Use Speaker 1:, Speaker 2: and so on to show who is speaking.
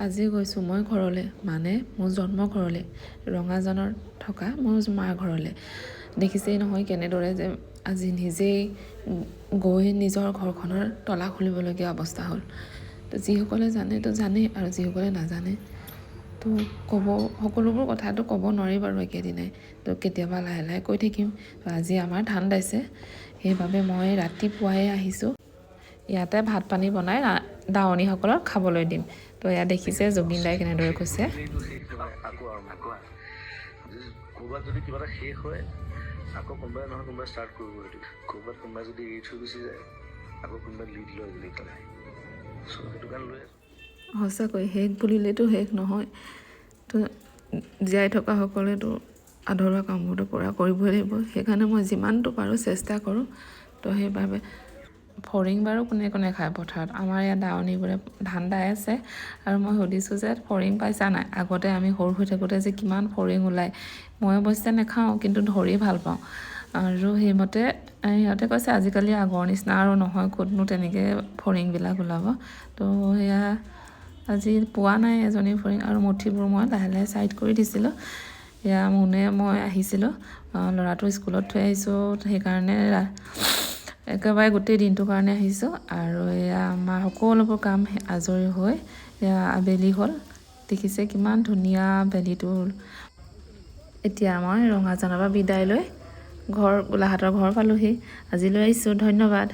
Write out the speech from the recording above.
Speaker 1: আজি গৈছোঁ মই ঘৰলৈ, মানে মোৰ জন্ম ঘৰলৈ, ৰঙাজানত থকা মোৰ মাৰ ঘৰলৈ। দেখিছেই নহয় কেনেদৰে যে আজি নিজেই গৈ নিজৰ ঘৰখনৰ তলা খুলিবলগীয়া অৱস্থা হ'ল। তো যিসকলে জানে তো জানেই, আৰু যিসকলে নাজানে তো সকলোবোৰ কথাটো ক'ব নোৱাৰি বাৰু একেদিনাই, তো কেতিয়াবা লাহে লাহে কৈ থাকিম। তো আজি আমাৰ ধান দাইছে, সেইবাবে মই ৰাতিপুৱাই আহিছোঁ। ইয়াতে ভাত পানী বনাই দাৱনীসকলক খাবলৈ দিম। তো এয়া দেখিছে জুবিন দাই কেনেদৰে কৈছে।
Speaker 2: ক'ৰবাত যদি কিবা এটা শেষ হয় আকৌ কোনোবাই নহয় কোনোবাই ষ্টাৰ্ট কৰিব সেইটো। ক'ৰবাত কোনোবাই যদি এৰি থৈ গুচি যায় আকৌ কোনোবাই লিড লয় বুলি পেলাই, চ' সেইটো কাৰণে লৈ আছোঁ।
Speaker 1: সঁচাকৈ শেষ বুলিলেতো শেষ নহয়। তো জীয়াই থকা সকলেতো আধৰুৱা কামবোৰতো পূৰা কৰিবই লাগিব। সেইকাৰণে মই যিমানটো পাৰোঁ চেষ্টা কৰোঁ। তো সেইবাবে ফৰিং বাৰু কোনে কোনে খায় পথাৰত, আমাৰ ইয়াত দাৱনীবোৰে ধান দাই আছে। আৰু মই সুধিছোঁ যে ফৰিং পাইছা নাই? আগতে আমি সৰু হৈ থাকোঁতে যে কিমান ফৰিং ওলায়, মই অৱশ্যে নাখাওঁ কিন্তু ধৰি ভাল পাওঁ। আৰু সেইমতে সিহঁতে কৈছে আজিকালি আগৰ নিচিনা আৰু নহয়, ক'তনো তেনেকৈ ফৰিংবিলাক ওলাব। তো সেয়া আজি পোৱা নাই এজনী ফৰিং, আৰু মুঠিবোৰ মই লাহে লাহে ছাইড কৰি দিছিলোঁ। এয়া মই আহিছিলোঁ, ল'ৰাটো স্কুলত থৈ আহিছোঁ, সেইকাৰণে একেবাৰে গোটেই দিনটোৰ কাৰণে আহিছোঁ। আৰু এয়া আমাৰ সকলোবোৰ কাম আজৰি হৈ এয়া আবেলি হ'ল। দেখিছে কিমান ধুনীয়া বেলিটো। এতিয়া মই ৰঙাজানৰ পৰা বিদায় লৈ গোলাঘাটৰ ঘৰ পালোহি। আজিলৈ আহিছোঁ, ধন্যবাদ।